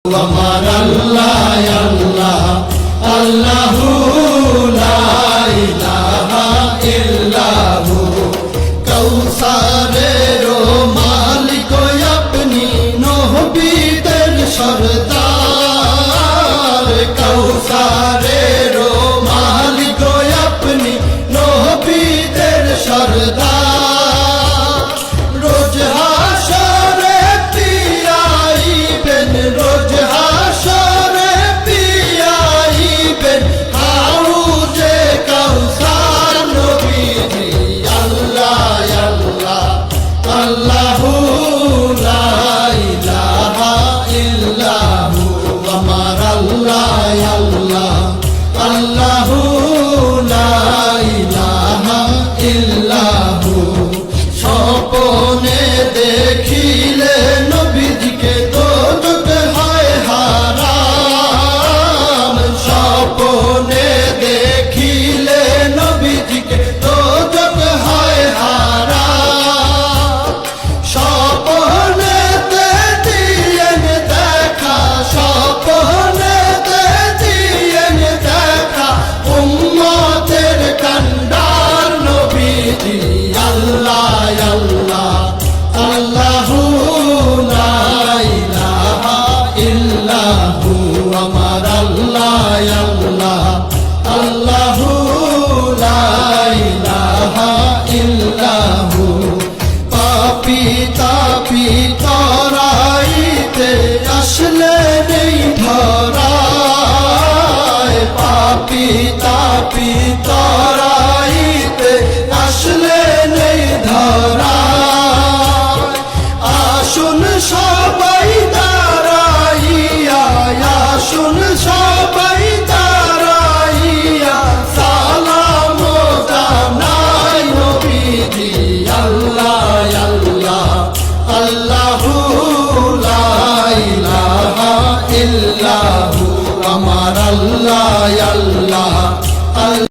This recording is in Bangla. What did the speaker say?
আমার আল্লাহ আল্লাহ আল্লাহু লা ইলাহা ইল্লাহু কাউসারের মালিক আপনি নবীদের সরদার কাউসারের মালিক আপনি নবীদের সরদার রোজ হাসরে পিয়াইবেন রোজ হাসরে পিয়াইবেন হাউজে কাউসার নবীজি আল্লাহ আল্লাহ আল্লাহু লা ইলাহা ইল্লাহু আমার আল্লাহ আল্লাহ আল্লাহু লা ইলাহা ইল্লাহু স্বপ্নে দেখিলে নবীজিকে দোজখ হয় হারাম স্বপ্নে দেখিলে নবীজিকে দোজখ হয় হারাম স্বপ্নেতে দিয়েন দেখা স্বপ্নেতে দিয়েন দেখা উম্মতের কান্ডার নবীজি আল্লাহ আল্লাহ আল্লাহু লা ইলাহা ইল্লাহু আমার আল্লাহ আল্লাহ আল্লাহু লা ইলাহা ইল্লাহু পাপী তাপী তরাইতে আসলে নেই ধরায় পাপী তাপী তরাইতে আসলে নেই ধরায় আসুন সবাই দাঁড়াইয়া আসুন সবাই দাঁড়াইয়া সালাম জানাই নবীজি আল্লাহ আল্লাহ আল্লাহু লা ইলাহা ইল্লাহু আমার আল্লাহ আল্লাহ